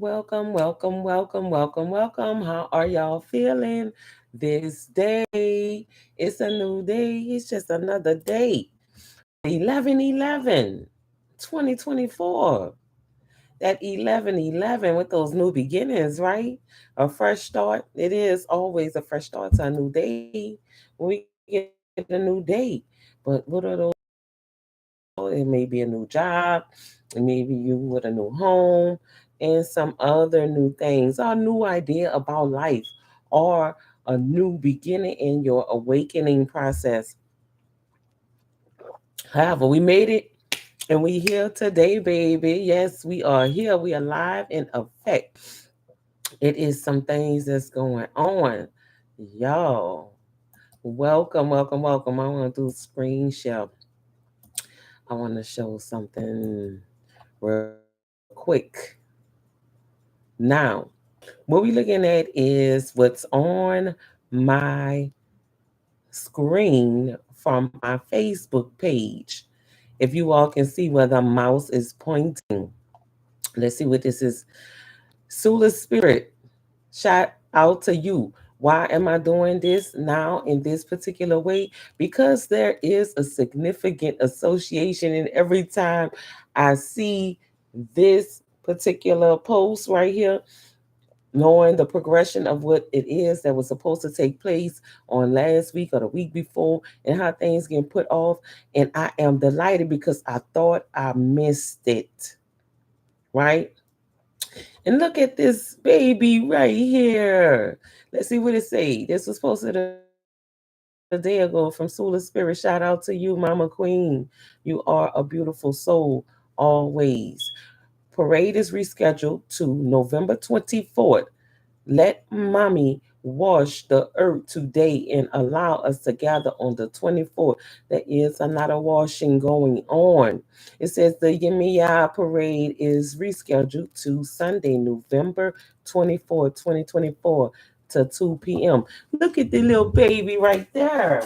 welcome, welcome, welcome, welcome, welcome. How are y'all feeling this day? It's a new day. It's just another day. 11/11, 2024. That 11/11 with those new beginnings, right? A fresh start. It is always a fresh start to a new day when we get a new day. But what are those it may be a new job, and maybe you with a new home, and some other new things, or a new idea about life, or a new beginning in your awakening process. However, we made it and we here today, baby. Yes, we are here. We are live in effect. It is some things that's going on. Y'all, welcome, welcome, welcome. I want to do screen share. I want to show something real quick. Now, what we're looking at is what's on my screen from my Facebook page. If you all can see where the mouse is pointing, let's see what this is. Sula Spirit, shout out to you. Why am I doing this now in this particular way? Because there is a significant association, and every time I see this particular post right here, knowing the progression of what it is that was supposed to take place on last week or the week before, and how things get put off. And I am delighted because I thought I missed it, right? And look at this baby right here. Let's see what it say. This was posted a day ago from Sula Spirit. Shout out to you, Mama Queen. You are a beautiful soul always. Parade is rescheduled to November 24th. Let mommy wash the earth today and allow us to gather on the 24th. There is another washing going on. It says the Yemiya parade is rescheduled to Sunday, November 24th, 2024 to 2 p.m. Look at the little baby right there.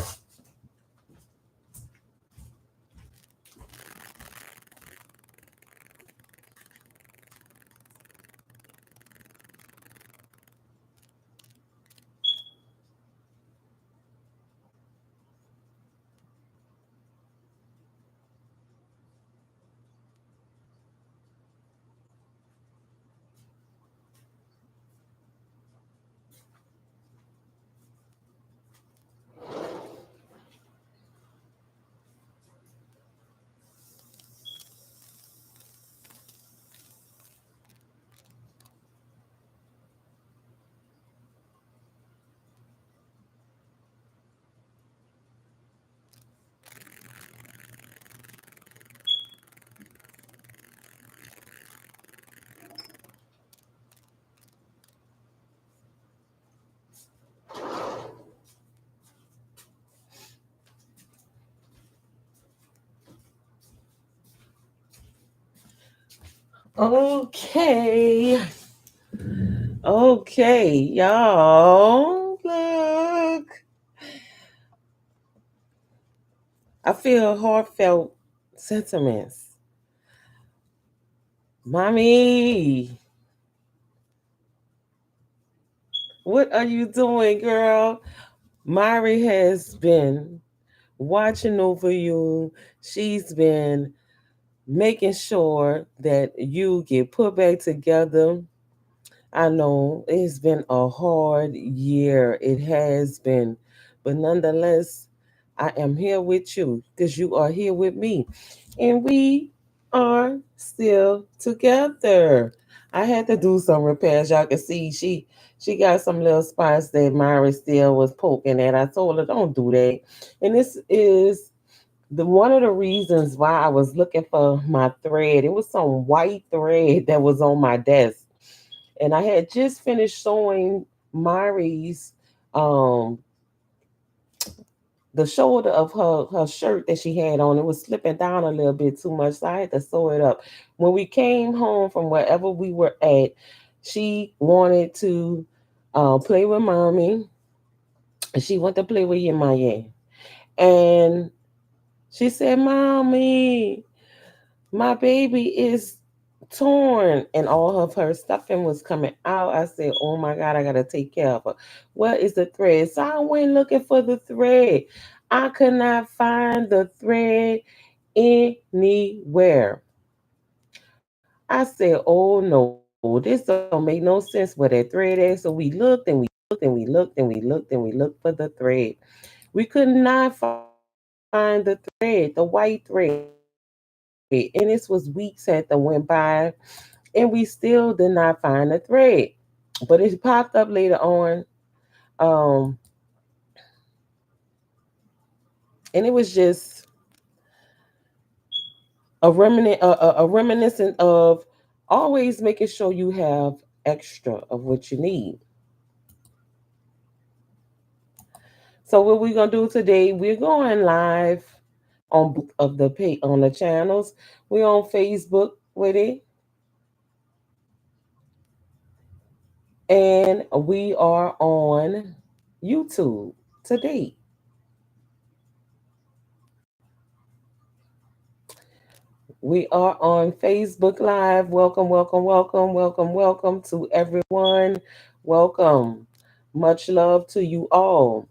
Okay. Okay, y'all. Look. I feel heartfelt sentiments. Mommy, what are you doing, girl? Mari has been watching over you. She's been making sure that you get put back together. I know it's been a hard year. It has been. But nonetheless, I am here with you because you are here with me. And we are still together. I had to do some repairs. Y'all can see she got some little spots that Myra still was poking at. I told her, don't do that. And this is the one of the reasons why I was looking for my thread. It was some white thread that was on my desk, and I had just finished sewing Mari's um the shoulder of her shirt that she had on. It was slipping down a little bit too much, so I had to sew it up. When we came home from wherever we were at, she wanted to play with mommy, and she wanted to play with Yemaya. And she said, "Mommy, my baby is torn and all of her stuffing was coming out. I said, oh my God, I gotta take care of her. What is the thread? So I went looking for the thread. I could not find the thread anywhere. I said, oh no, this don't make no sense where that thread is. So we looked and we looked and we looked and we looked and we looked and we looked for the thread. We could not find the thread, the white thread. And this was weeks had to went by and we still did not find the thread. But it popped up later on. Um, and it was just a reminiscent of always making sure you have extra of what you need. So what we're gonna do today, we're going live on both of on the channels. We're on Facebook with it, and we are on YouTube today. We are on Facebook Live. Welcome, welcome, welcome, welcome, welcome to everyone. Welcome. Much love to you all.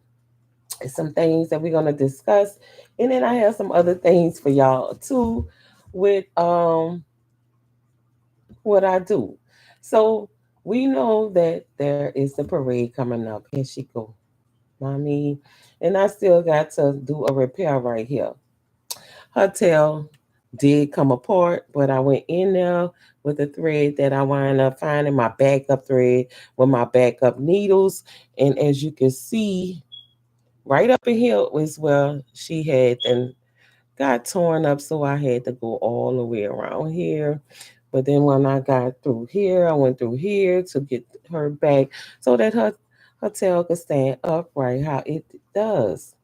Some things that we're going to discuss. And then I have some other things for y'all too with what I do. So we know that there is the parade coming up. Here she go, mommy. And I still got to do a repair right here. Her tail did come apart, but I went in there with a thread that I wound up finding my backup thread with my backup needles. And as you can see, right up in here was where she had and got torn up, so I had to go all the way around here. But then when I got through here, I went through here to get her back so that her tail could stand upright how it does.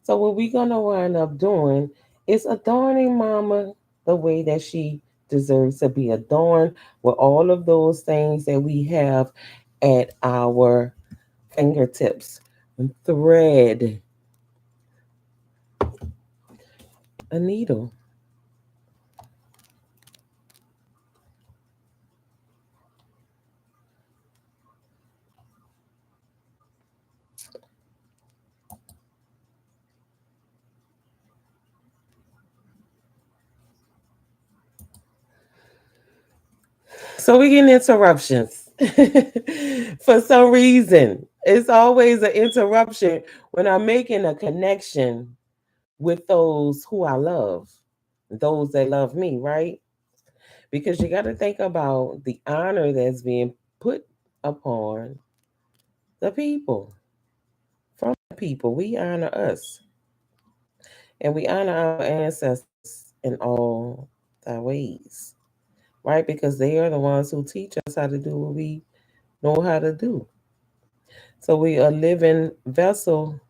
So what we're gonna wind up doing is adorning mama the way that she deserves to be adorned with all of those things that we have at our fingertips. Thread, a needle. So we getting interruptions. For some reason. It's always an interruption when I'm making a connection with those who I love, those that love me, right? Because you got to think about the honor that's being put upon the people, from the people. We honor us and we honor our ancestors in all our ways, right? Because they are the ones who teach us how to do what we know how to do. So we are a living vessel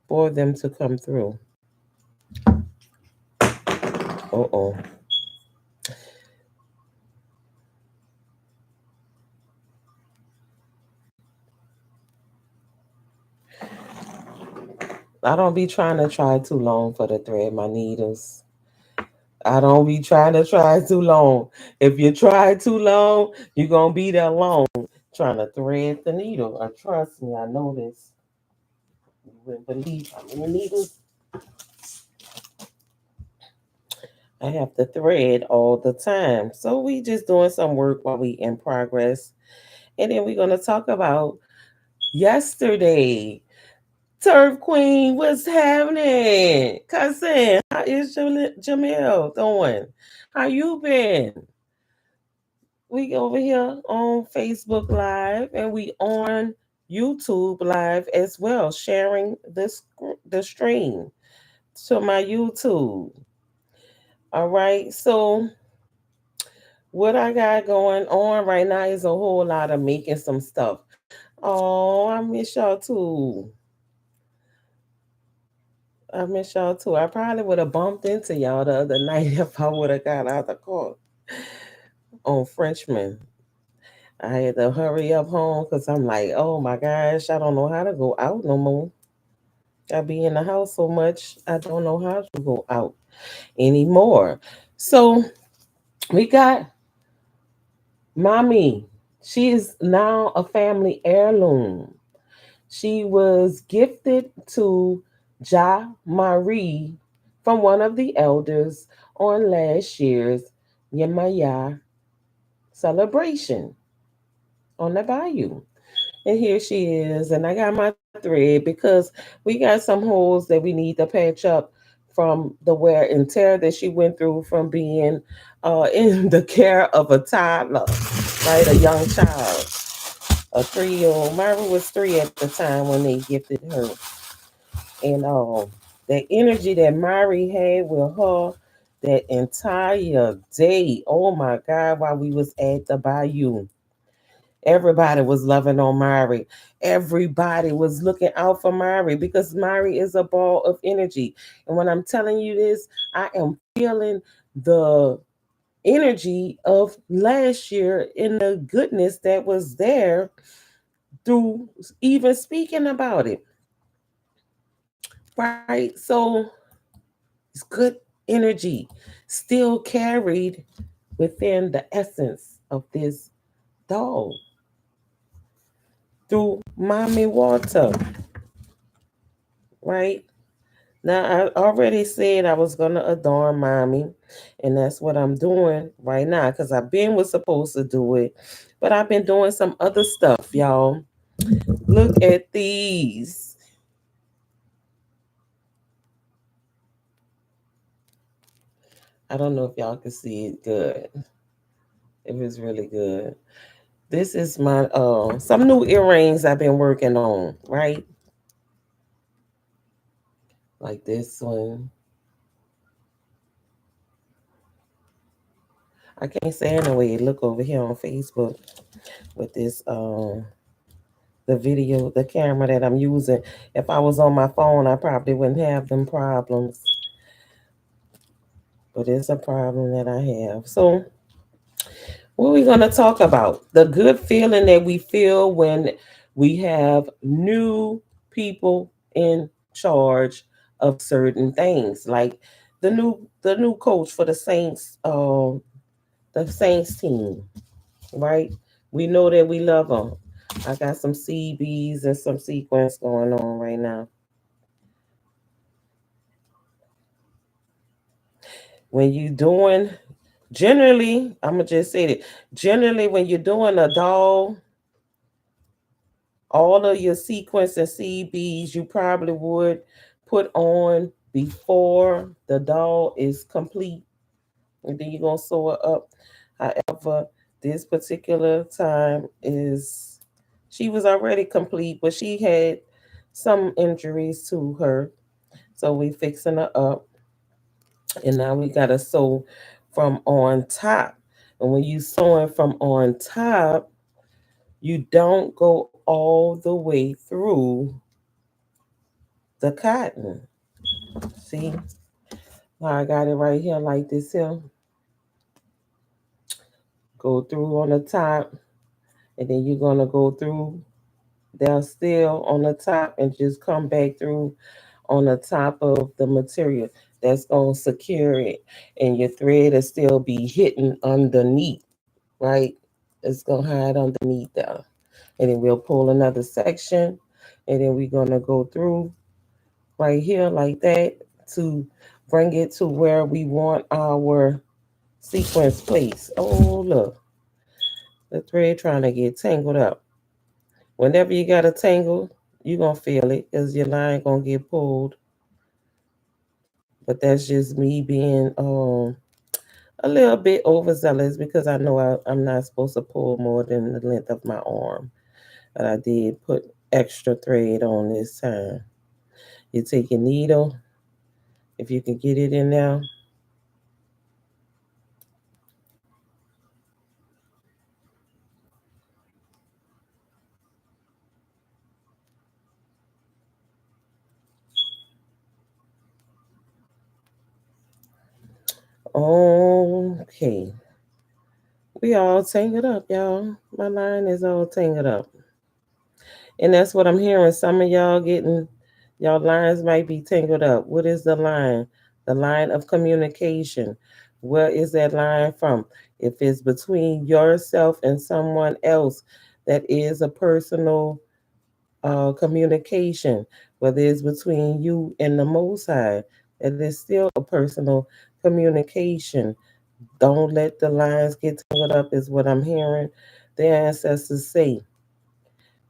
for them to come through. Uh-oh. I don't be trying to try too long for the thread my needles. I don't be trying to try too long. If you try too long, you're gonna be there long trying to thread the needle. Trust me, I know this. You wouldn't believe how many needles I have to thread all the time. So we just doing some work while we in progress. And then we're gonna talk about yesterday. Turf Queen, what's happening? Cousin, how is Jamil doing? How you been? We over here on Facebook Live and we on YouTube Live as well, sharing the stream to my YouTube. All right, so what I got going on right now is a whole lot of making some stuff. Oh, I miss y'all too. I miss y'all too. I probably would have bumped into y'all the other night if I would have got out the car on Frenchman. I had to hurry up home because I'm like, oh my gosh, I don't know how to go out no more. I be in the house so much, I don't know how to go out anymore. So we got Mommy, she is now a family heirloom. She was gifted to Ja Marie from one of the elders on last year's Yemaya celebration on the bayou. And here she is. And I got my thread because we got some holes that we need to patch up from the wear and tear that she went through from being in the care of a toddler, right? A young child, a 3 year old. Myra was 3 at the time when they gifted her. And the energy that Mari had with her that entire day, oh my God, while we was at the bayou. Everybody was loving on Mari. Everybody was looking out for Mari because Mari is a ball of energy. And when I'm telling you this, I am feeling the energy of last year in the goodness that was there through even speaking about it. Right? So it's good energy still carried within the essence of this doll through mommy water, right? Now, I already said I was going to adorn mommy, and that's what I'm doing right now because I've been was supposed to do it, but I've been doing some other stuff, y'all. Look at these. I don't know if y'all can see it good, if it's really good. This is my some new earrings I've been working on, right? Like this one. I can't say it no way. Look over here on Facebook with this the video, the camera that I'm using. If I was on my phone, I probably wouldn't have them problems. But it's a problem that I have. So what are we gonna talk about? The good feeling that we feel when we have new people in charge of certain things. Like the new coach for the Saints team, right? We know that we love them. I got some CBs and some sequence going on right now. When you doing generally, I'm gonna just say it. Generally, when you're doing a doll, all of your sequence and CBs you probably would put on before the doll is complete, and then you're gonna sew it up. However, this particular time is she was already complete, but she had some injuries to her, so we fixing her up, and now we gotta sew from on top. And when you sewing from on top, you don't go all the way through the cotton. See how I got it right here like this here? Go through on the top, and then you're gonna go through there still on the top and just come back through on the top of the material. That's gonna secure it, and your thread will still be hidden underneath, right? It's gonna hide underneath there. And then we'll pull another section, and then we're gonna go through right here like that to bring it to where we want our sequence placed. Oh, look, the thread trying to get tangled up. Whenever you got a tangle, you're going to feel it because your line going to get pulled. But that's just me being a little bit overzealous because I know I'm not supposed to pull more than the length of my arm. But I did put extra thread on this time. You take your needle, if you can get it in there. Okay. We all tangled up, y'all. My line is all tangled up. And that's what I'm hearing. Some of y'all getting, y'all lines might be tangled up. What is the line? The line of communication. Where is that line from? If it's between yourself and someone else, that is a personal communication. Whether it's between you and the Most High, that is still a personal communication. Don't let the lines get tangled up, is what I'm hearing the ancestors say.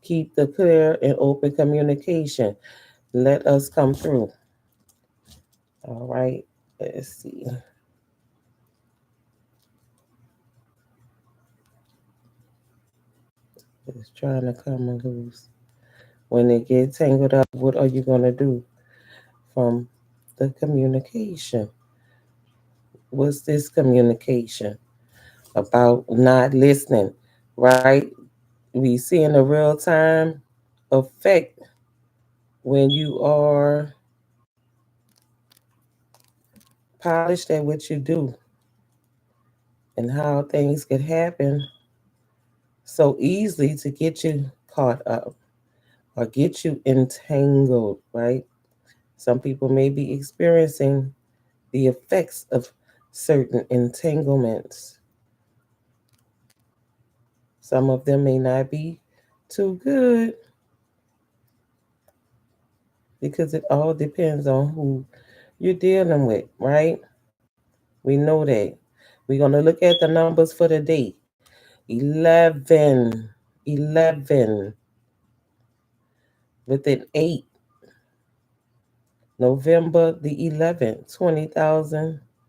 Keep the clear and open communication. Let us come through. All right. Let's see. It's trying to come and loose. When it gets tangled up, what are you going to do from the communication? What's this communication about? Not listening, right? We see in the real time effect when you are polished at what you do and how things could happen so easily to get you caught up or get you entangled, right? Some people may be experiencing the effects of certain entanglements. Some of them may not be too good because it all depends on who you're dealing with, right? We know that. We're going to look at the numbers for the day. 11, 11 with an 8. November the 11th, 2024.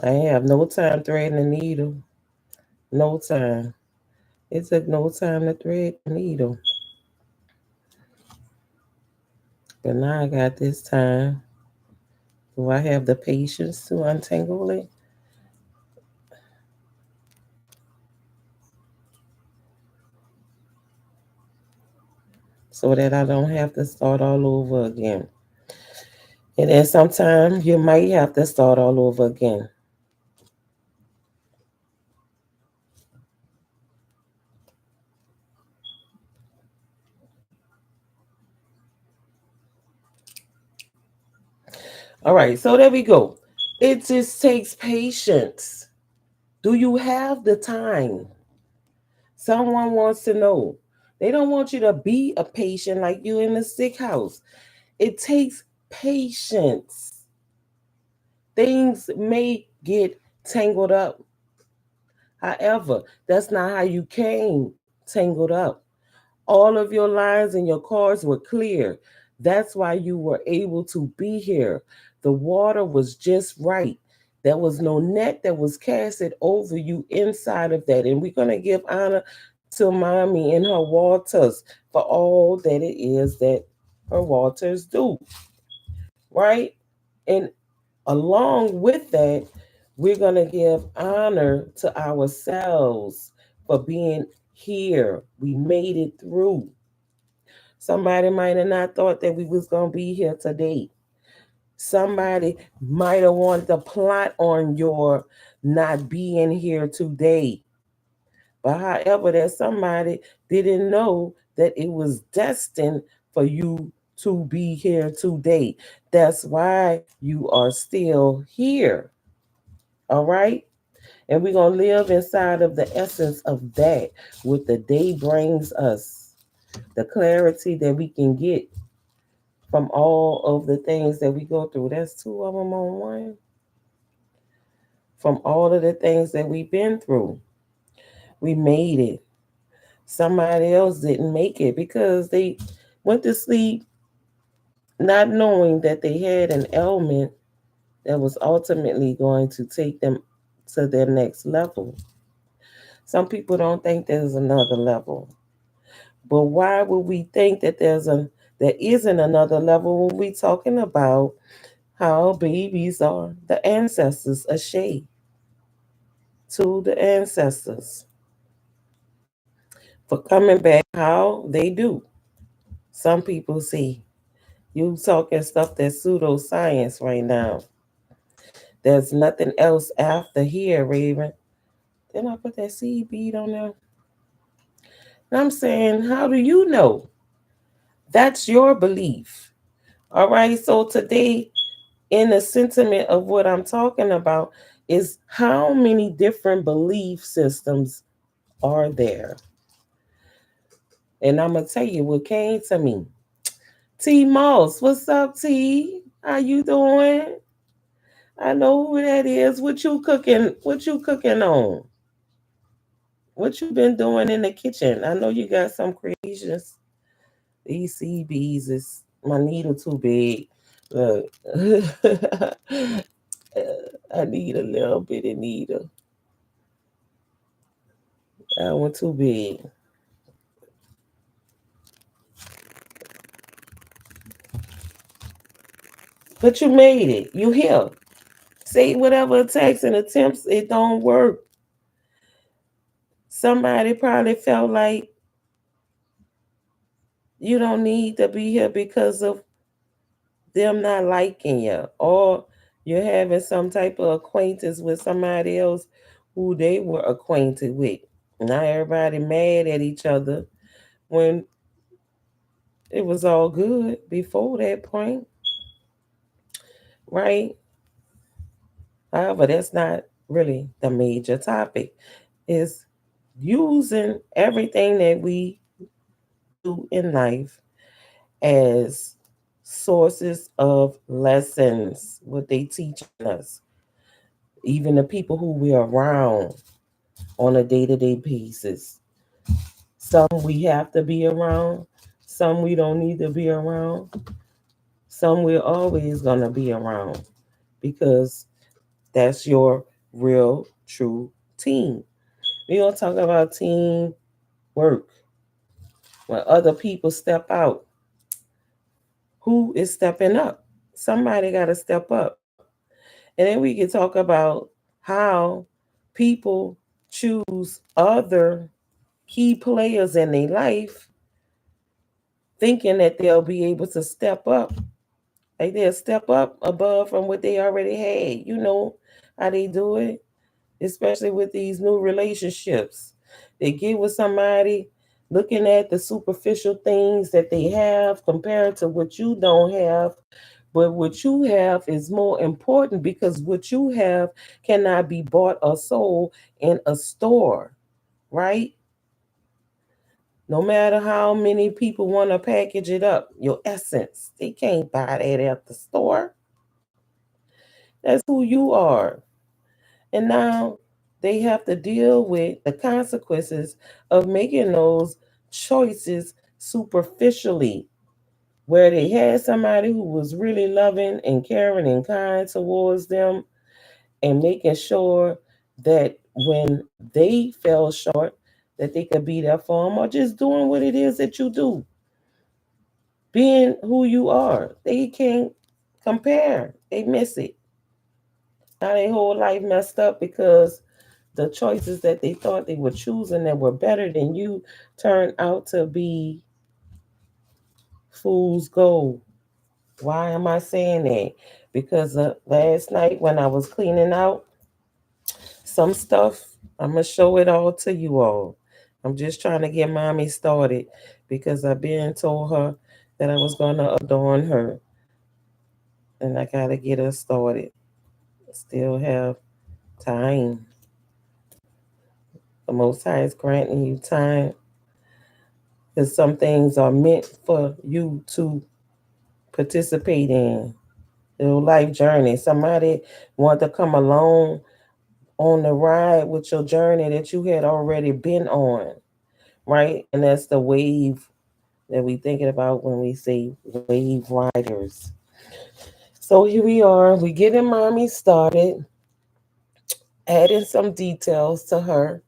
I have no time threading the needle. No time. It took no time to thread the needle. But now I got this time. Do I have the patience to untangle it? So that I don't have to start all over again. And then sometimes you might have to start all over again. All right, so there we go. It just takes patience. Do you have the time? Someone wants to know. They don't want you to be a patient like you in the sick house. It takes patience. Things may get tangled up. However, that's not how you came tangled up. All of your lines and your cards were clear. That's why you were able to be here. The water was just right. There was no net that was casted over you inside of that. And we're going to give honor to Mommy and her waters for all that it is that her waters do, right? And along with that, we're going to give honor to ourselves for being here. We made it through. Somebody might have not thought that we was going to be here today. Somebody might have wanted to plot on your not being here today. But however, that somebody didn't know that it was destined for you to be here today. That's why you are still here. All right? And we're going to live inside of the essence of that, what the day brings us, the clarity that we can get from all of the things that we go through. That's two of them on one. From all of the things that we've been through, we made it. Somebody else didn't make it because they went to sleep not knowing that they had an ailment that was ultimately going to take them to their next level. Some people don't think there's another level. But why would we think that there isn't another level when we talking about how babies are the ancestors, a shade to the ancestors for coming back how they do. Some people see you talking stuff that's pseudoscience right now. There's nothing else after here, Raven. Then I put that seed bead on there. And I'm saying, how do you know? That's your belief. All right. So today, in the sentiment of what I'm talking about, is how many different belief systems are there? And I'm gonna tell you what came to me. T Moss, what's up, T? How you doing? I know who that is. What you cooking? What you cooking on? What you been doing in the kitchen? I know you got some creations. These CBs is my needle too big. Look, I need a little bit of needle. That one too big. But you made it. You here. Say whatever attacks and attempts, it don't work. Somebody probably felt like you don't need to be here because of them not liking you, or you're having some type of acquaintance with somebody else who they were acquainted with. Now everybody mad at each other when it was all good before that point, right? However, that's not really the major topic. Is using everything that we do in life as sources of lessons, what they teaching us, even the people who we're around on a day-to-day basis. Some we have to be around, some we don't need to be around, some we're always gonna be around because that's your real true team. We don't talk about team work. When other people step out, who is stepping up? Somebody got to step up. And then we can talk about how people choose other key players in their life thinking that they'll be able to step up. Like they'll step up above from what they already had. You know how they do it, especially with these new relationships. They get with somebody looking at the superficial things that they have compared to what you don't have. But what you have is more important because what you have cannot be bought or sold in a store, right? No matter how many people want to package it up, your essence, they can't buy that at the store. That's who you are. And now they have to deal with the consequences of making those choices superficially, where they had somebody who was really loving and caring and kind towards them and making sure that when they fell short, that they could be there for them or just doing what it is that you do, being who you are. They can't compare. They miss it. Now their whole life messed up because the choices that they thought they were choosing that were better than you turned out to be fool's gold. Why am I saying that? Because last night when I was cleaning out some stuff, I'm going to show it all to you all. I'm just trying to get mommy started because I've been told her that I was going to adorn her and I got to get her started. Still have time. The Most High is granting you time because some things are meant for you to participate in your life journey. Somebody want to come along on the ride with your journey that you had already been on, right? And that's the wave that we thinking about when we say wave riders. So here we are. We getting mommy started, adding some details to her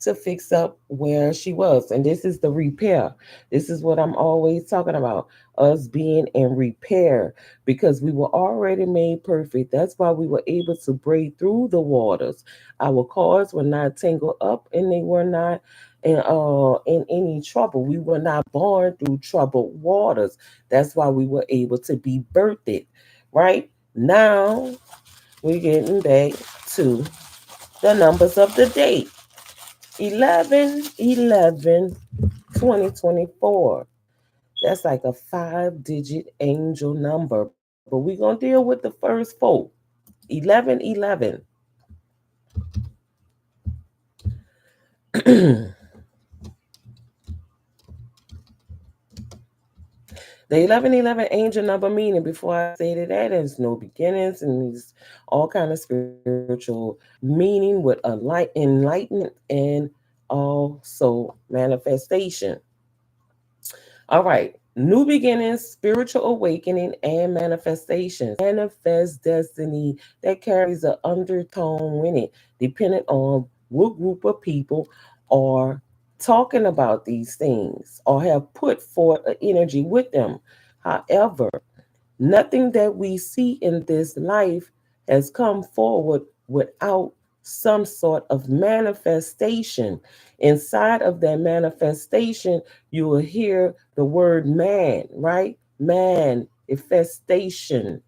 to fix up where she was. And this is the repair. This is what I'm always talking about, us being in repair because we were already made perfect. That's why we were able to break through the waters. Our cars were not tangled up and they were not in any trouble. We were not born through troubled waters. That's why we were able to be birthed, right? Now we're getting back to the numbers of the date. 11/11/2024. That's like a 5-digit angel number. But we're going to deal with the first four. 11/11. The 11/11 angel number meaning, before I say that, there's no beginnings and there's all kind of spiritual meaning with a light enlightenment and also manifestation. All right. New beginnings, spiritual awakening, and manifestations. Manifest destiny that carries an undertone in it, depending on what group of people are talking about these things or have put forth an energy with them. However, nothing that we see in this life has come forward without some sort of manifestation. Inside of that manifestation, you will hear the word man, right? Manifestation.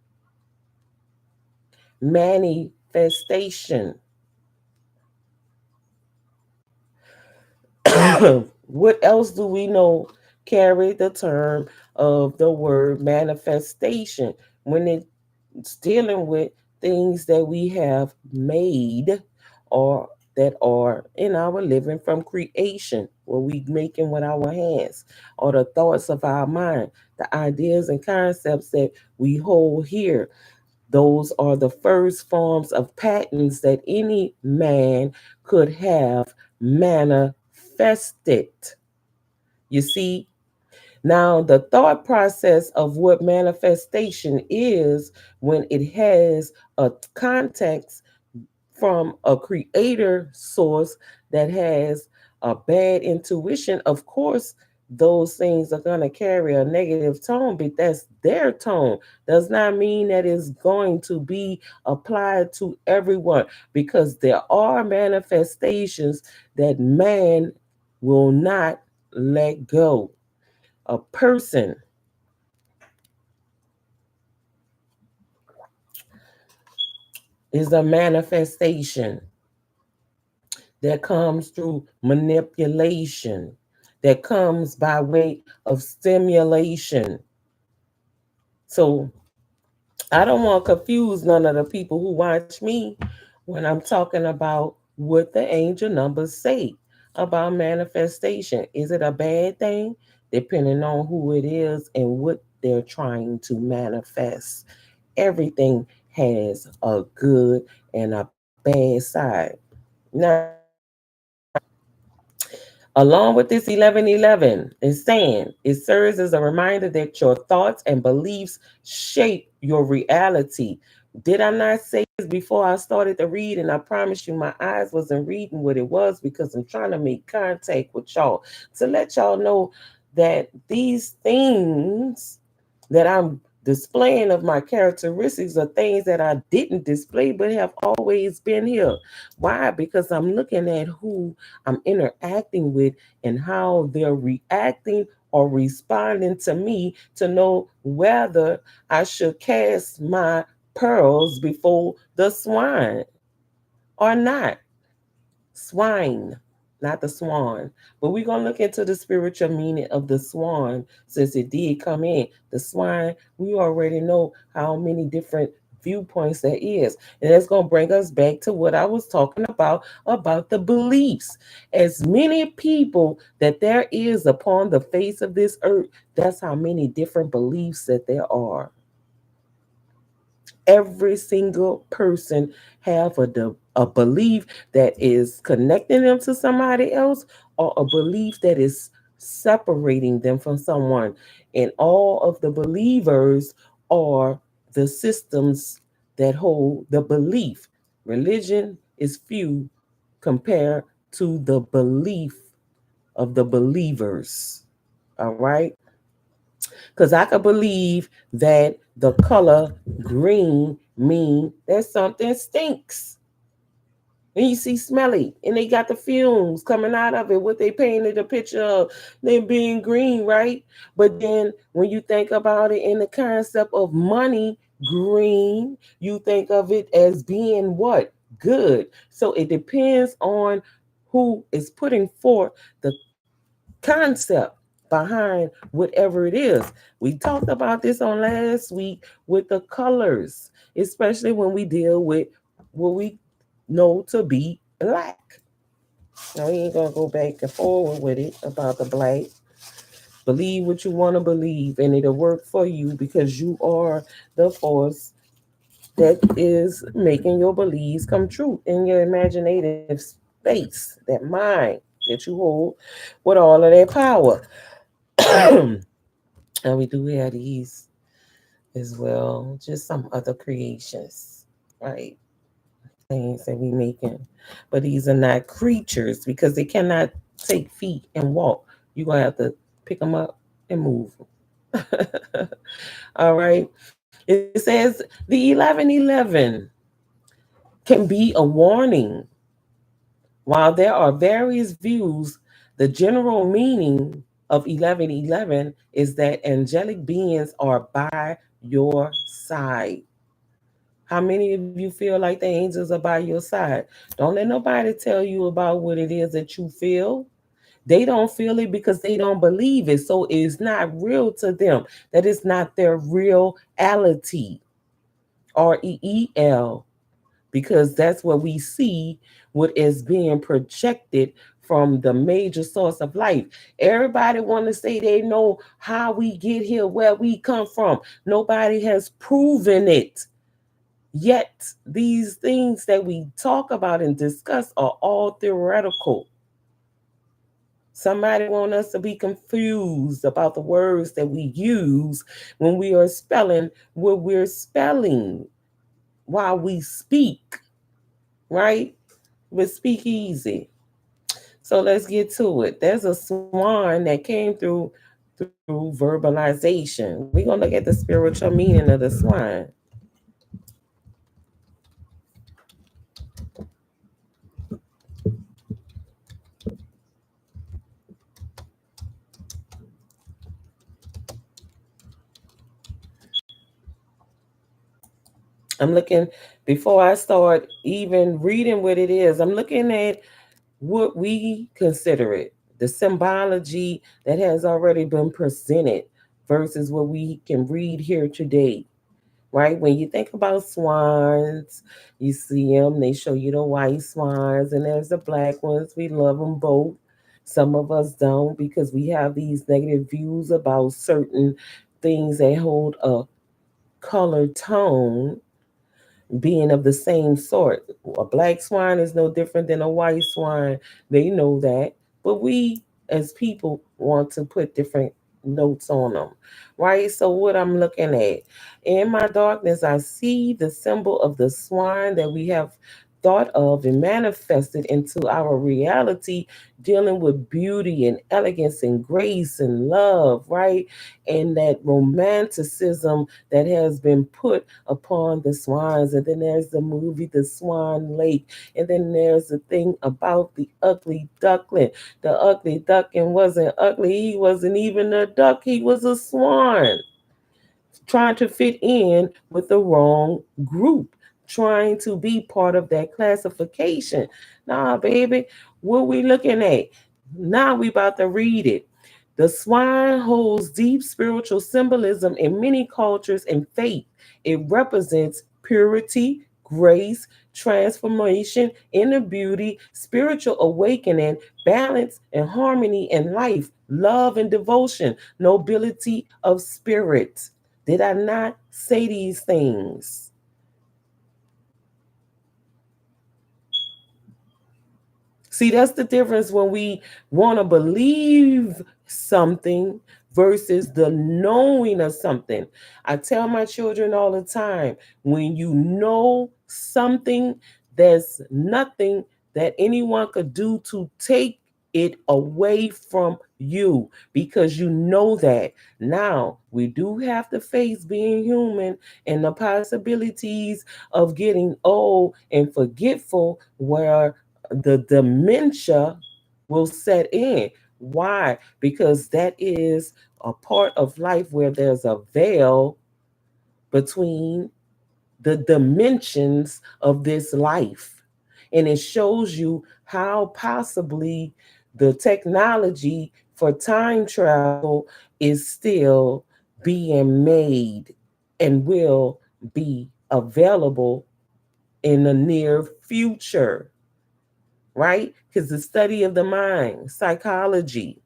Manifestation. What else do we know carry the term of the word manifestation when it's dealing with things that we have made or that are in our living from creation, what we making with our hands, or the thoughts of our mind, the ideas and concepts that we hold here. Those are the first forms of patterns that any man could have manifested. You see, now the thought process of what manifestation is when it has a context from a creator source that has a bad intuition, of course, those things are going to carry a negative tone, but that's their tone. Does not mean that it's going to be applied to everyone because there are manifestations that man will not let go. A person is a manifestation that comes through manipulation, that comes by way of stimulation. So I don't want to confuse none of the people who watch me when I'm talking about what the angel numbers say about manifestation. Is it a bad thing? Depending on who it is and what they're trying to manifest. Everything has a good and a bad side. Now, along with this 11/11 is saying it serves as a reminder that your thoughts and beliefs shape your reality. Did I not say this before I started to read? And I promise you, my eyes wasn't reading what it was because I'm trying to make contact with y'all to let y'all know that these things that I'm displaying of my characteristics are things that I didn't display but have always been here. Why? Because I'm looking at who I'm interacting with and how they're reacting or responding to me to know whether I should cast my pearls before the swine or not. Swine, not the swan. But we're going to look into the spiritual meaning of the swan since it did come in. The swine, we already know how many different viewpoints there is. And that's going to bring us back to what I was talking about the beliefs. As many people that there is upon the face of this earth, that's how many different beliefs that there are. Every single person have a belief that is connecting them to somebody else or a belief that is separating them from someone, and all of the believers are the systems that hold the belief. Religion is few compared to the belief of the believers. All right, because I could believe that the color green mean that something stinks. And you see smelly, and they got the fumes coming out of it, what they painted a picture of them being green, right? But then when you think about it in the concept of money green, you think of it as being what? Good. So it depends on who is putting forth the concept behind whatever it is. We talked about this on last week with the colors, especially when we deal with what we know to be black. Now we ain't gonna go back and forward with it about the black. Believe what you want to believe, and it'll work for you because you are the force that is making your beliefs come true in your imaginative space, that mind that you hold with all of that power. And we do have these as well, just some other creations, right? Things that we making. But these are not creatures because they cannot take feet and walk. You're going to have to pick them up and move them. All right. It says the 1111 can be a warning. While there are various views, the general meaning of 1111 is that angelic beings are by your side. How many of you feel like the angels are by your side? Don't let nobody tell you about what it is that you feel. They don't feel it because they don't believe it. So it's not real to them. That is not their reality. REEL, because that's what we see what is being projected from the major source of life. Everybody want to say they know how we get here, where we come from. Nobody has proven it. Yet these things that we talk about and discuss are all theoretical. Somebody want us to be confused about the words that we use when we are spelling what we're spelling while we speak, right? But speak easy. So let's get to it. There's a swan that came through verbalization. We're gonna look at the spiritual meaning of the swan. I'm looking before I start even reading what it is. I'm looking at what we consider it, the symbology that has already been presented versus what we can read here today. Right? When you think about swans, you see them, they show you the white swans, and there's the black ones. We love them both. Some of us don't because we have these negative views about certain things that hold a color tone being of the same sort. A black swan is no different than a white swan. They know that. But we as people want to put different notes on them. Right? So what I'm looking at. In my darkness, I see the symbol of the swan that we have thought of and manifested into our reality, dealing with beauty and elegance and grace and love, right? And that romanticism that has been put upon the swans. And then there's the movie The Swan Lake. And then there's the thing about the ugly duckling. The ugly duckling wasn't ugly. He wasn't even a duck. He was a swan trying to fit in with the wrong group, trying to be part of that classification. Nah, baby, what we looking at? Now we about to read it. The swine holds deep spiritual symbolism in many cultures and faith. It represents purity, grace, transformation, inner beauty, spiritual awakening, balance and harmony in life, love and devotion, nobility of spirit. Did I not say these things? See, that's the difference when we want to believe something versus the knowing of something. I tell my children all the time when you know something, there's nothing that anyone could do to take it away from you because you know that. Now, we do have to face being human and the possibilities of getting old and forgetful where the dementia will set in. Why? Because that is a part of life where there's a veil between the dimensions of this life. And it shows you how possibly the technology for time travel is still being made and will be available in the near future, right? Because the study of the mind, psychology,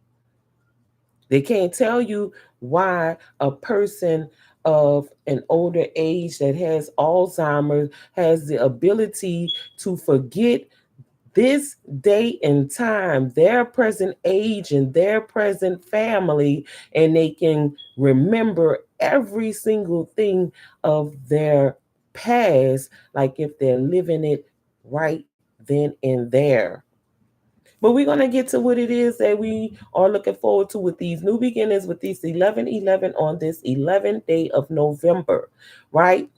they can't tell you why a person of an older age that has Alzheimer's has the ability to forget this day and time, their present age and their present family, and they can remember every single thing of their past, like if they're living it right then and there. But we're going to get to what it is that we are looking forward to with these new beginnings, with these 11:11 on this 11th day of November, right?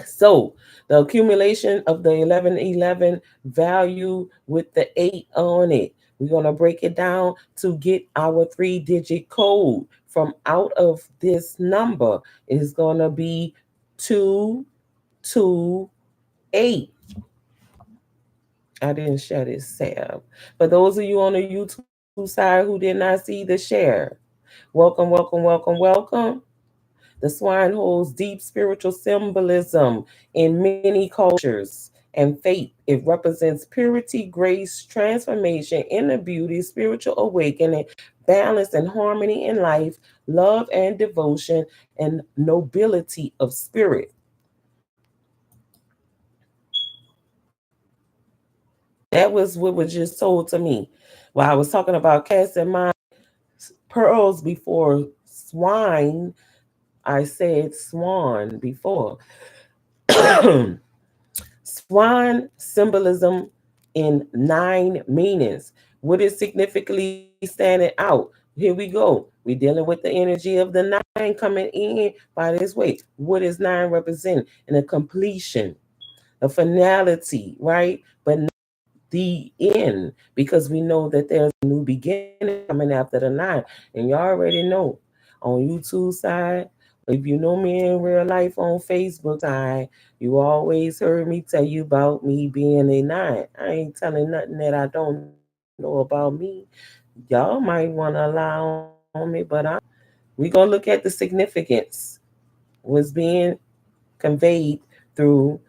So the accumulation of the 11:11 value with the 8 on it. We're going to break it down to get our 3-digit code from out of this number. It's going to be 228. I didn't share this, Sam. For those of you on the YouTube side who did not see the share, welcome, welcome, welcome, welcome. The swine holds deep spiritual symbolism in many cultures and faith. It represents purity, grace, transformation, inner beauty, spiritual awakening, balance and harmony in life, love and devotion, and nobility of spirit. That was what was just told to me while I was talking about casting my pearls before swine. I said swan before. Swan symbolism in 9 meanings. What is significantly standing out? Here we go. We're dealing with the energy of the 9 coming in by this way. What does 9 represent? And a completion, a finality, right? But not the end, because we know that there's a new beginning coming after the 9. And you already know on YouTube side, if you know me in real life on Facebook side, you always heard me tell you about me being a 9. I ain't telling nothing that I don't know about me. Y'all might want to lie on me, but we gonna look at the significance was being conveyed through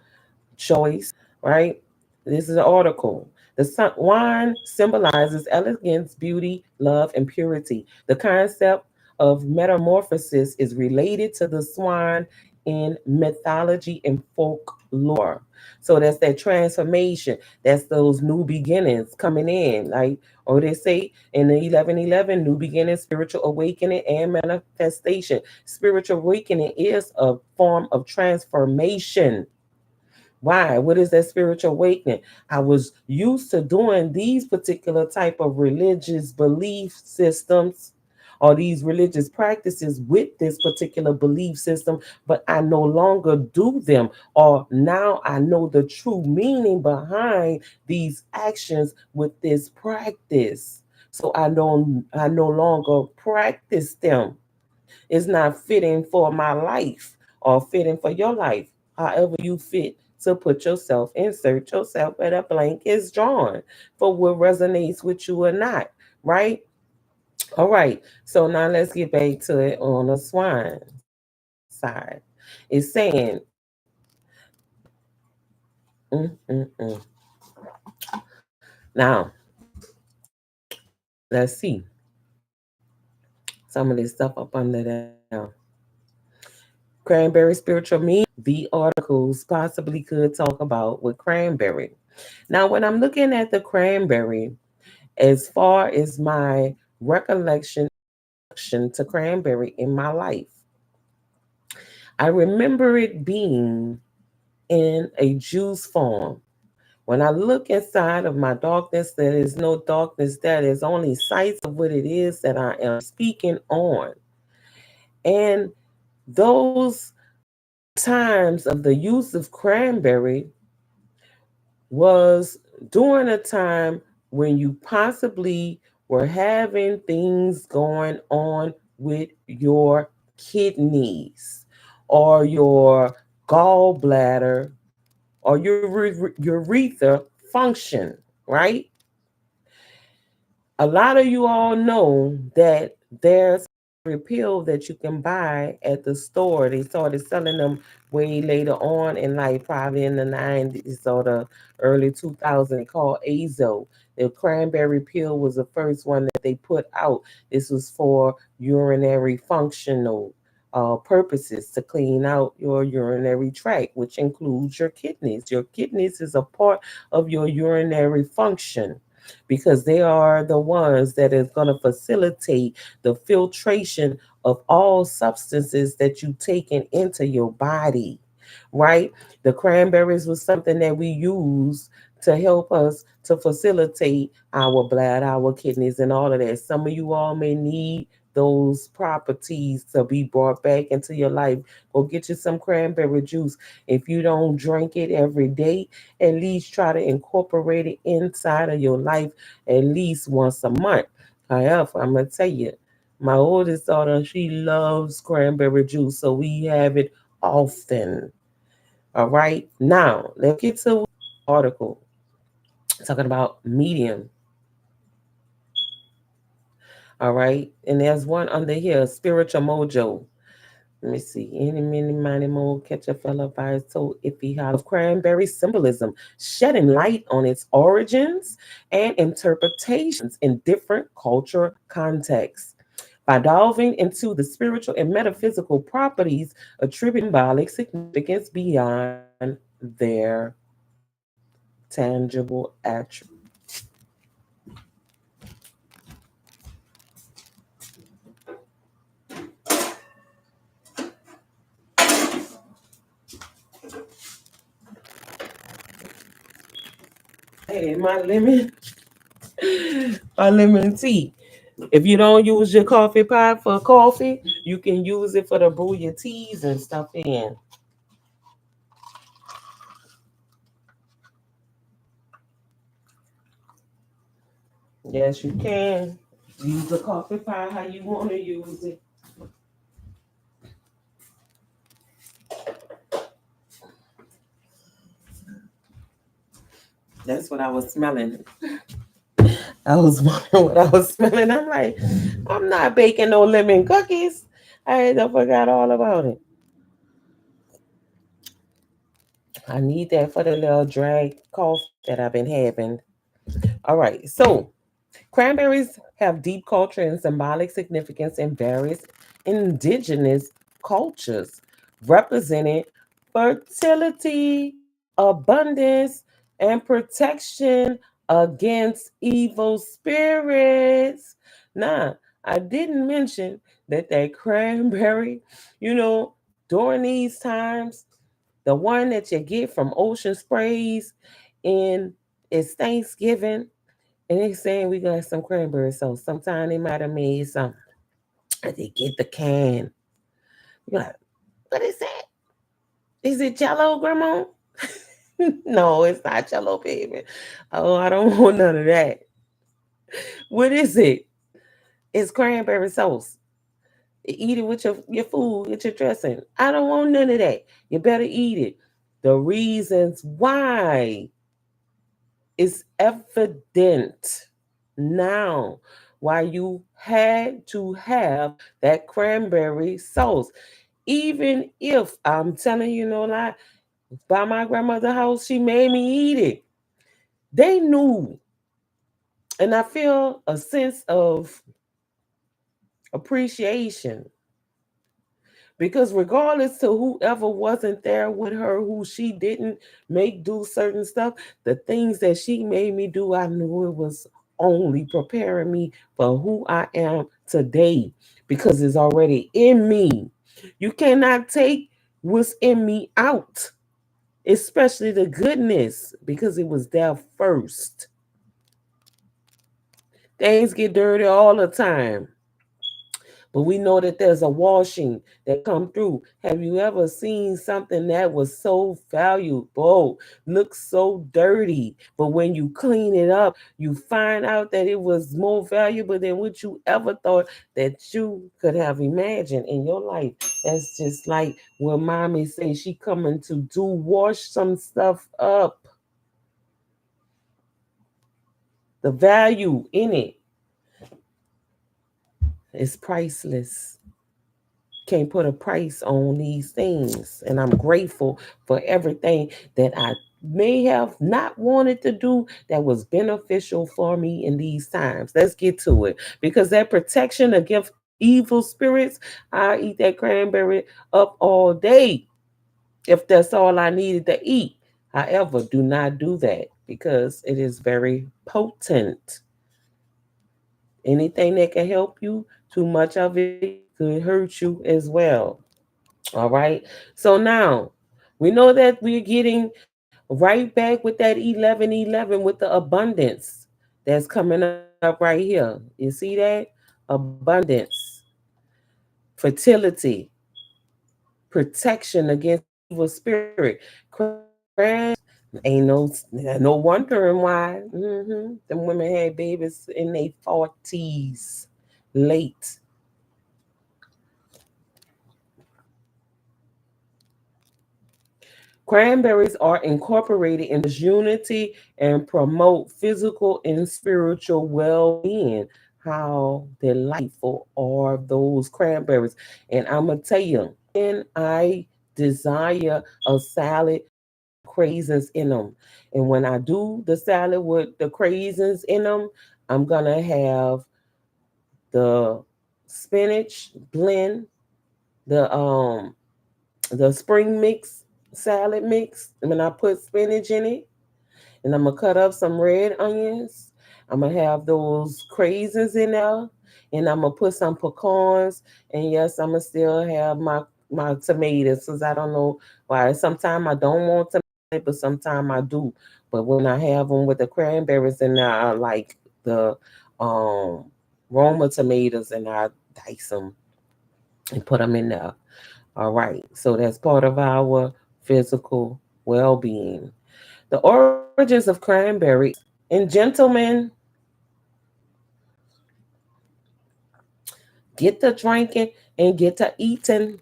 choice, right? This is an article. The wine symbolizes elegance, beauty, love, and purity. The concept of metamorphosis is related to the swan in mythology and folklore. So that's that transformation. That's those new beginnings coming in. Like, or they say in the 11:11, new beginnings, spiritual awakening, and manifestation. Spiritual awakening is a form of transformation. Why? What is that spiritual awakening? I was used to doing these particular type of religious belief systems or these religious practices with this particular belief system, but I no longer do them. Or now I know the true meaning behind these actions with this practice. So I no longer practice them. It's not fitting for my life or fitting for your life. However you fit to put yourself, insert yourself where the blank is drawn for what resonates with you or not, right? All right. So now let's get back to it on the swine side. It's saying, mm, mm, mm. Now let's see some of this stuff up under there. Cranberry spiritual meaning, the articles possibly could talk about with cranberry. Now, when I'm looking at the cranberry, as far as my recollection to cranberry in my life, I remember it being in a juice form. When I look inside of my darkness, there is no darkness, there is only sights of what it is that I am speaking on. And those times of the use of cranberry was during a time when you possibly were having things going on with your kidneys, or your gallbladder or your urethra function, right? A lot of you all know that there's a pill that you can buy at the store. They started selling them way later on in life, probably in the 90s or the early 2000s, called Azo. The cranberry pill was the first one that they put out. This was for urinary functional purposes, to clean out your urinary tract, which includes your kidneys. Your kidneys is a part of your urinary function because they are the ones that is going to facilitate the filtration of all substances that you taken into your body, right? The cranberries was something that we use to help us to facilitate our blood, our kidneys, and all of that. Some of you all may need those properties to be brought back into your life. Go get you some cranberry juice. If you don't drink it every day, at least try to incorporate it inside of your life at least once a month. However, I'm going to tell you, my oldest daughter, she loves cranberry juice, so we have it often. All right. Now, let's get to the article talking about medium. All right. And there's one under here, Spiritual Mojo. Let me see. Any, many, miny, mo, catch a fella by his toe, iffy, hollow. Cranberry symbolism, shedding light on its origins and interpretations in different cultural contexts. By delving into the spiritual and metaphysical properties attributing symbolic significance beyond their tangible attributes. Hey, my lemon tea. If you don't use your coffee pot for coffee, you can use it for the brew your teas and stuff in. Yes, you can. Use the coffee pot how you want to use it. That's what I was smelling. I was wondering what I was smelling. I'm like, I'm not baking no lemon cookies. I forgot all about it. I need that for the little drag cough that I've been having. All right, so cranberries have deep culture and symbolic significance in various indigenous cultures, representing fertility, abundance, and protection against evil spirits. Now, I didn't mention that cranberry, you know, during these times, the one that you get from Ocean Sprays and it's Thanksgiving and they saying we got some cranberry sauce. Sometimes they might have made some. They get the can. You're like, what is that? Is it Jello, Grandma? No, it's not Jello, baby. Oh, I don't want none of that. What is it? It's cranberry sauce. Eat it with your food, with your dressing. I don't want none of that. You better eat it. The reasons why is evident now why you had to have that cranberry sauce. Even if I'm telling you no lie, by my grandmother's house, she made me eat it. They knew. And I feel a sense of appreciation because regardless to whoever wasn't there with her, who she didn't make do certain stuff, the things that she made me do, I knew it was only preparing me for who I am today because it's already in me. You cannot take what's in me out, especially the goodness, because it was there first. Things get dirty all the time. But we know that there's a washing that come through. Have you ever seen something that was so valuable, looks so dirty, but when you clean it up, you find out that it was more valuable than what you ever thought that you could have imagined in your life. That's just like when mommy say she coming to do wash some stuff up. The value in it is priceless. Can't put a price on these things. And I'm grateful for everything that I may have not wanted to do that was beneficial for me in these times. Let's get to it. Because that protection against evil spirits, I eat that cranberry up all day if that's all I needed to eat. However, do not do that because it is very potent. Anything that can help you, too much of it could hurt you as well. All right. So now we know that we're getting right back with that 1111 with the abundance that's coming up right here. You see that? Abundance, fertility, protection against evil spirit. Cran ain't no wondering why. Them women had babies in their 40s, late. Cranberries are incorporated in this unity and promote physical and spiritual well being. How delightful are those cranberries? And I'm going to tell you, when I desire a salad with craisins in them, and when I do the salad with the craisins in them, I'm going to have the spinach blend, the the spring mix salad mix. And when I put spinach in it, and I'm gonna cut up some red onions. I'm gonna have those craisins in there, and I'm gonna put some pecans. And yes, I'm gonna still have my tomatoes, because I don't know why. Sometimes I don't want tomatoes, but sometimes I do. But when I have them with the cranberries in there, I like the um Roma tomatoes, and I dice them and put them in there. All right. So that's part of our physical well being. The origins of cranberries. And gentlemen, get to drinking and get to eating.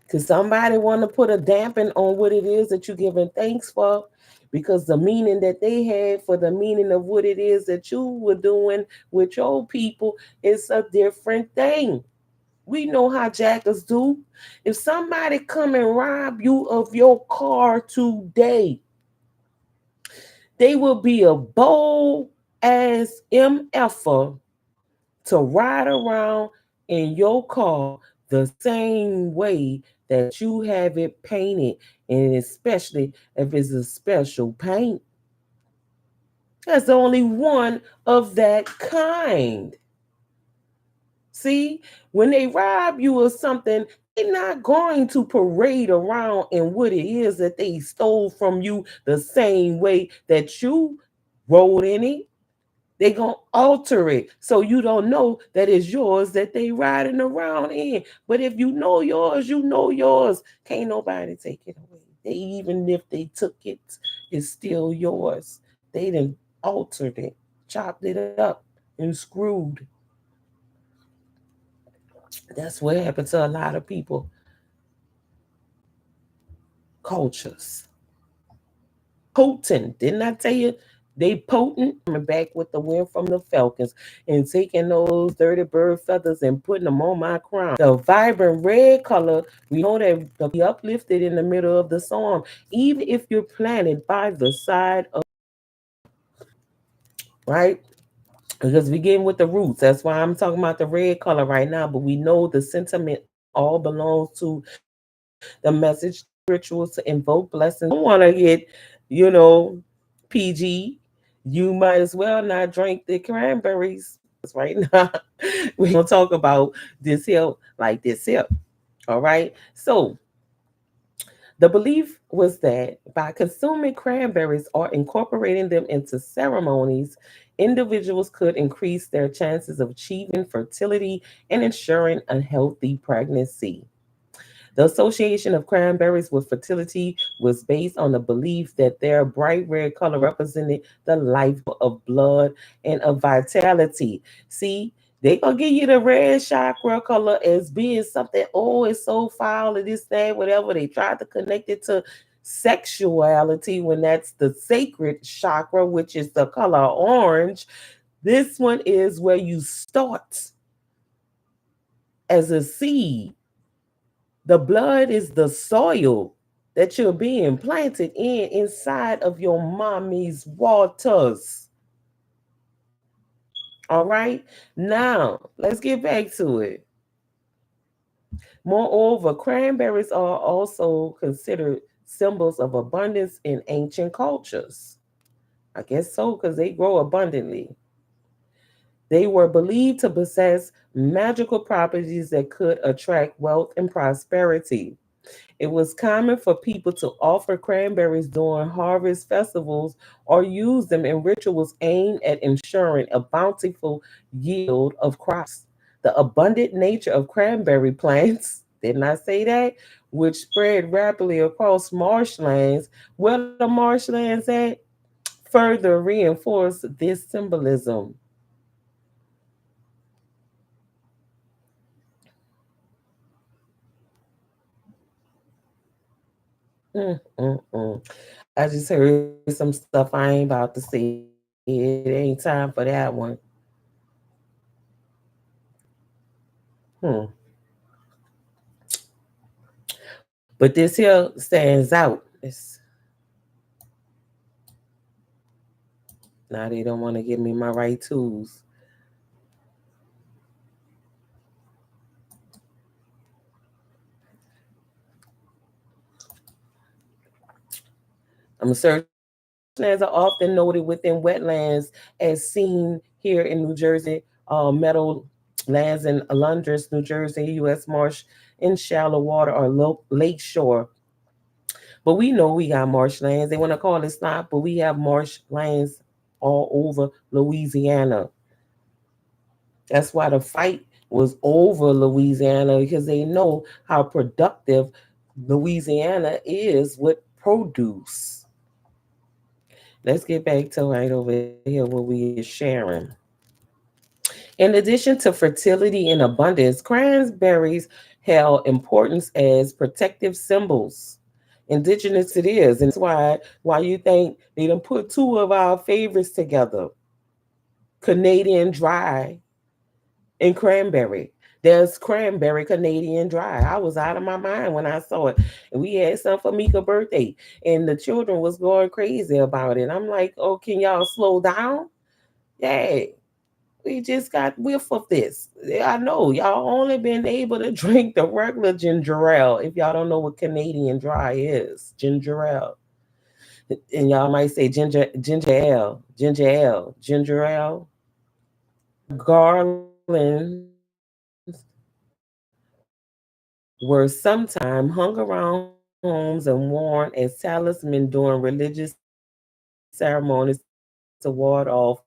Because somebody want to put a dampen on what it is that you're giving thanks for. Because the meaning that they had for the meaning of what it is that you were doing with your people is a different thing. We know how jackers do. If somebody come and rob you of your car today, they will be a bold ass MFer to ride around in your car the same way that you have it painted, and especially if it's a special paint. There's only one of that kind. See, when they rob you of something, they're not going to parade around in what it is that they stole from you the same way that you rolled in it. They gonna alter it so you don't know that it's yours that they riding around in. But if you know yours, you know yours. Can't nobody take it away. They, even if they took it, it's still yours. They done altered it, chopped it up, and screwed. That's what happened to a lot of people cultures. Potent, didn't I tell you? They potent. Coming back with the wind from the Falcons and taking those dirty bird feathers and putting them on my crown. The vibrant red color, we know that they'll be uplifted in the middle of the storm, even if you're planted by the side of, right? Because we getting with the roots. That's why I'm talking about the red color right now. But we know the sentiment all belongs to the message, rituals to invoke blessings. Don't want to get, you know, PG. You might as well not drink the cranberries. Right now, we gonna talk about this here like this here. All right. So the belief was that by consuming cranberries or incorporating them into ceremonies, individuals could increase their chances of achieving fertility and ensuring a healthy pregnancy. The association of cranberries with fertility was based on the belief that their bright red color represented the life of blood and of vitality. See, they gonna give you the red chakra color as being something, oh, it's so foul and this, that, whatever. They tried to connect it to sexuality when that's the sacred chakra, which is the color orange. This one is where you start as a seed. The blood is the soil that you're being planted in inside of your mommy's waters. All right. Now, let's get back to it. Moreover, cranberries are also considered symbols of abundance in ancient cultures. I guess so, because they grow abundantly. They were believed to possess magical properties that could attract wealth and prosperity. It was common for people to offer cranberries during harvest festivals or use them in rituals aimed at ensuring a bountiful yield of crops. The abundant nature of cranberry plants, didn't I say that? Which spread rapidly across marshlands, where the marshlands at, further reinforced this symbolism. Mm. I just heard some stuff I ain't about to say. It ain't time for that one. Hmm. But this here stands out. Now they don't want to give me my right tools. Certain marshlands are often noted within wetlands as seen here in New Jersey, meadow lands in Londres, New Jersey, U.S. marsh in shallow water or lake shore. But we know we got marshlands. They want to call it snot, but we have marshlands all over Louisiana. That's why the fight was over Louisiana because they know how productive Louisiana is with produce. Let's get back to right over here what we are sharing. In addition to fertility and abundance, cranberries held importance as protective symbols. Indigenous it is, and that's why you think they done put two of our favorites together: Canadian dry and cranberry. There's cranberry Canadian dry. I was out of my mind when I saw it. And we had some for Mika's birthday. And the children was going crazy about it. I'm like, oh, can y'all slow down? Yeah, we just got whiff of this. I know y'all only been able to drink the regular ginger ale. If y'all don't know what Canadian dry is, ginger ale. And y'all might say ginger ale. Garlands were sometimes hung around homes and worn as talisman during religious ceremonies to ward off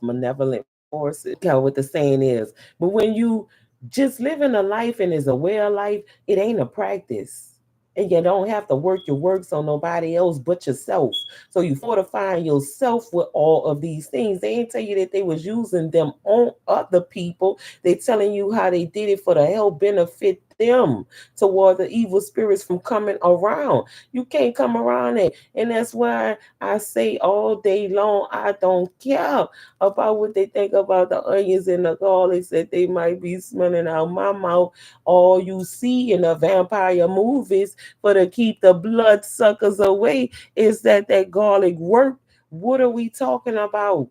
malevolent forces. How what the saying is. But when you just living a life and is aware of life, it ain't a practice. And you don't have to work your works on nobody else but yourself. So you fortifying yourself with all of these things. They ain't tell you that they was using them on other people. They telling you how they did it for the help benefit them toward the evil spirits from coming around. You can't come around it. And that's why I say all day long, I don't care about what they think about the onions and the garlics that they might be smelling out my mouth. All you see in the vampire movies for to keep the blood suckers away is that garlic worked. What are we talking about?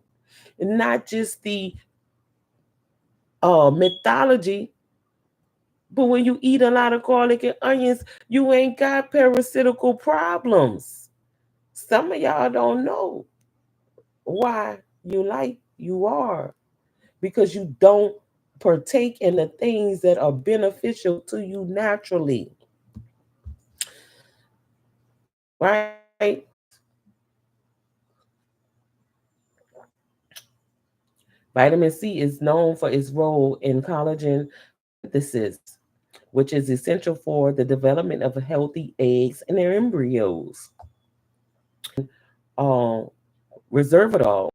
Not just the mythology, but when you eat a lot of garlic and onions, you ain't got parasitical problems. Some of y'all don't know why you like you are because you don't partake in the things that are beneficial to you naturally, right? Vitamin C is known for its role in collagen synthesis, which is essential for the development of healthy eggs and their embryos. Uh, Resveratrol,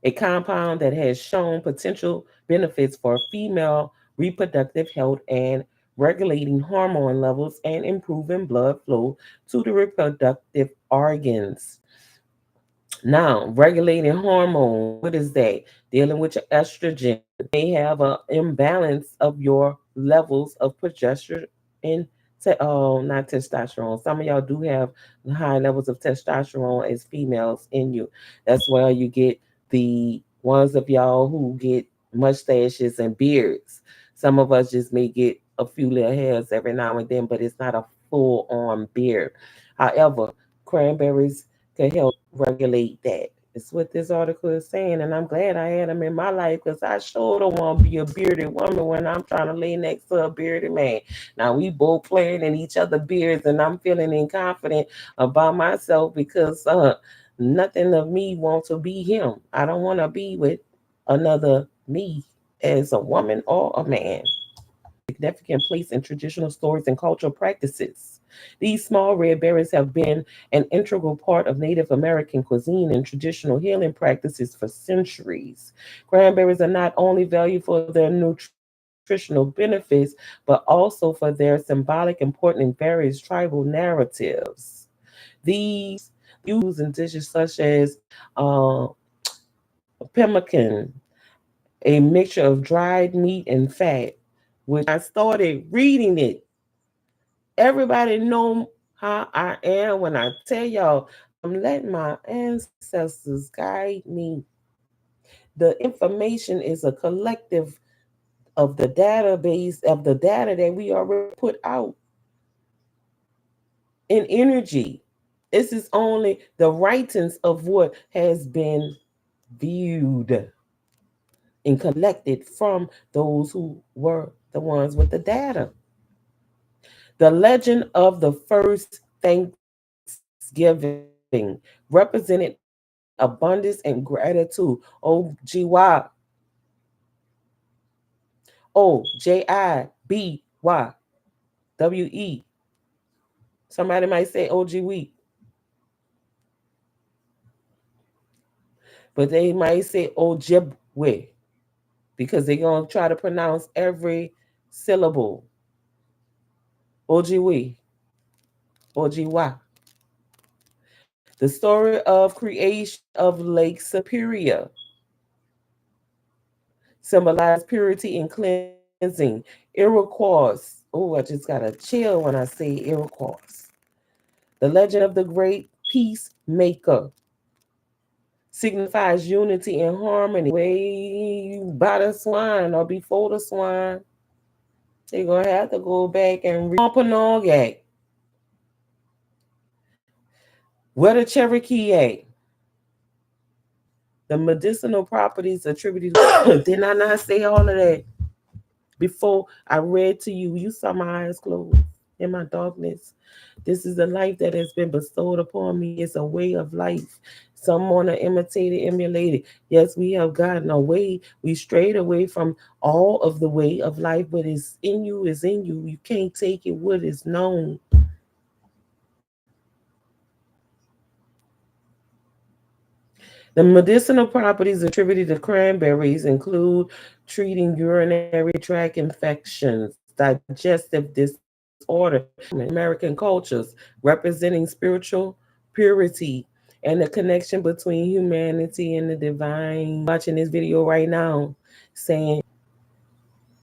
a compound that has shown potential benefits for female reproductive health and regulating hormone levels and improving blood flow to the reproductive organs. Now, regulating hormones, what is that? Dealing with your estrogen. May have an imbalance of your levels of progesterone and not testosterone. Some of y'all do have high levels of testosterone as females in you. That's why you get the ones of y'all who get mustaches and beards. Some of us just may get a few little hairs every now and then, but it's not a full on beard. However, cranberries can help regulate that. It's what this article is saying, and I'm glad I had them in my life because I sure don't want to be a bearded woman when I'm trying to lay next to a bearded man. Now we both playing in each other beards, and I'm feeling inconfident about myself because nothing of me wants to be him. I don't want to be with another me as a woman or a man. Significant place in traditional stories and cultural practices. These small red berries have been an integral part of Native American cuisine and traditional healing practices for centuries. Cranberries are not only valued for their nutritional benefits, but also for their symbolic importance in various tribal narratives. These used in dishes such as uh, pemmican, a mixture of dried meat and fat, which I started reading it. Everybody know how I am when I tell y'all I'm letting my ancestors guide me. The information is a collective of the database of the data that we already put out in energy. This is only the writings of what has been viewed and collected from those who were the ones with the data. The legend of the first Thanksgiving represented abundance and gratitude. Oh, Jibiwe. Somebody might say OGW, but they might say Ojibwe because they're going to try to pronounce every syllable. Ojibwe, Ojiwa. The story of creation of Lake Superior symbolizes purity and cleansing. Iroquois. Oh, I just got a chill when I say Iroquois. The legend of the great peacemaker signifies unity and harmony. Way by the swine or before the swine, they're gonna have to go back and read Wampanoag. Where the Cherokee at? The medicinal properties attributed. Did I not say all of that before I read to you? You saw my eyes closed in my darkness. This is the life that has been bestowed upon me. It's a way of life. Some want to imitate it, emulate it. Yes, we have gotten away. We strayed away from all of the way of life, but it's in you, is in you. You can't take it what is known. The medicinal properties attributed to cranberries include treating urinary tract infections, digestive disorder, American cultures, representing spiritual purity and the connection between humanity and the divine. Watching this video right now saying